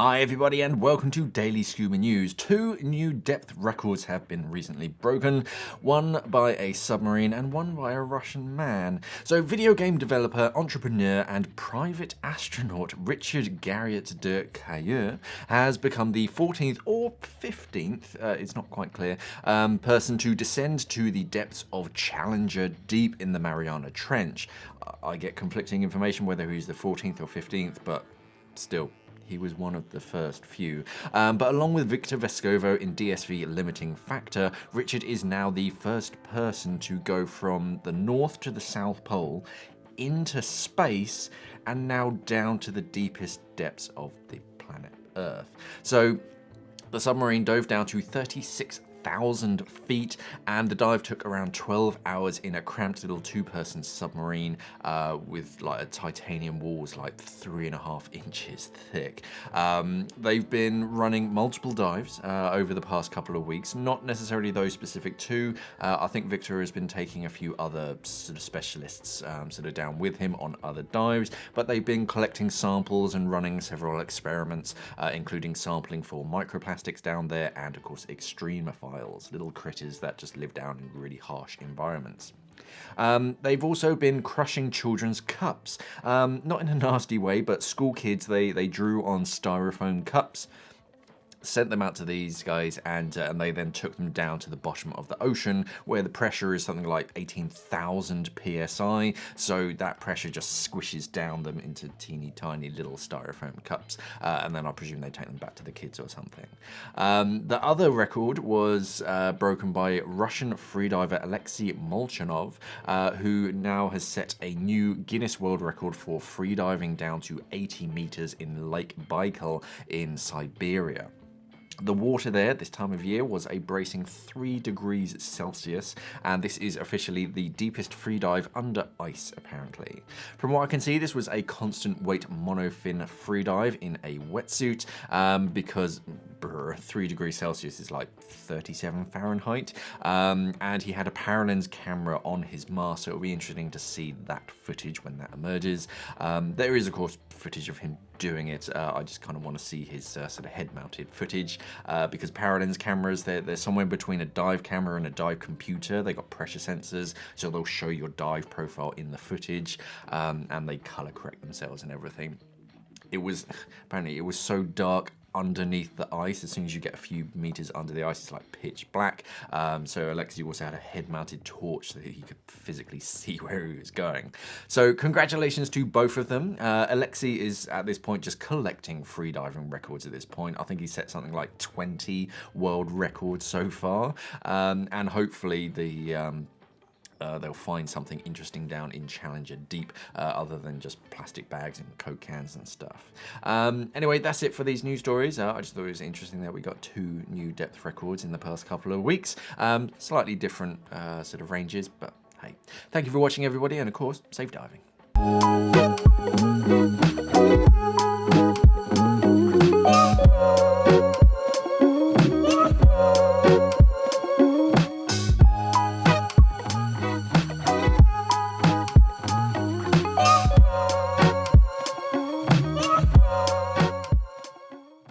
Hi everybody and welcome to Daily Scuba News. 2 new depth records have been recently broken, one by a submarine and one by a Russian man. So video game developer, entrepreneur and private astronaut Richard Garriott de Cailleux has become the 14th or 15th, it's not quite clear, person to descend to the depths of Challenger deep in the Mariana Trench. I get conflicting information whether he's the 14th or 15th, but still. He was one of the first few. But along with Victor Vescovo in DSV Limiting Factor, Richard is now the first person to go from the North to the South Pole, into space, and now down to the deepest depths of the planet Earth. So the submarine dove down to 36,000 feet, and the dive took around 12 hours in a cramped little 2-person submarine with like a titanium walls like 3.5 inches thick. They've been running multiple dives over the past couple of weeks, not necessarily those specific two. I think Victor has been taking a few other sort of specialists sort of down with him on other dives, but they've been collecting samples and running several experiments, including sampling for microplastics down there and of course extremophiles, little critters that just live down in really harsh environments. They've also been crushing children's cups, not in a nasty way, but school kids, they drew on styrofoam cups, sent them out to these guys, and they then took them down to the bottom of the ocean, where the pressure is something like 18,000 psi, so that pressure just squishes down them into teeny tiny little styrofoam cups, and then I presume they take them back to the kids or something. The other record was broken by Russian freediver Alexei Molchanov, who now has set a new Guinness World Record for freediving down to 80 meters in Lake Baikal in Siberia. The water there this time of year was a bracing 3 degrees Celsius, and this is officially the deepest freedive under ice, apparently. From what I can see, this was a constant weight monofin freedive in a wetsuit, because 3 degrees Celsius is like 37 Fahrenheit, and he had a paralens camera on his mast, so it'll be interesting to see that footage when that emerges. There is, of course, footage of him doing it. I just kind of want to see his sort of head-mounted footage, because paralens cameras, they're somewhere between a dive camera and a dive computer. They got pressure sensors, so they'll show your dive profile in the footage, and they color correct themselves and everything. Apparently it was so dark underneath the ice. As soon as you get a few meters under the ice, it's like pitch black. So Alexei also had a head-mounted torch so that he could physically see where he was going. So congratulations to both of them. Alexei is at this point just collecting freediving records at this point. I think he set something like 20 world records so far, and hopefully they'll find something interesting down in Challenger deep, other than just plastic bags and Coke cans and stuff. Anyway, that's it for these news stories. I just thought it was interesting that we got 2 new depth records in the past couple of weeks. Slightly different sort of ranges, but hey. Thank you for watching, everybody, and of course, safe diving.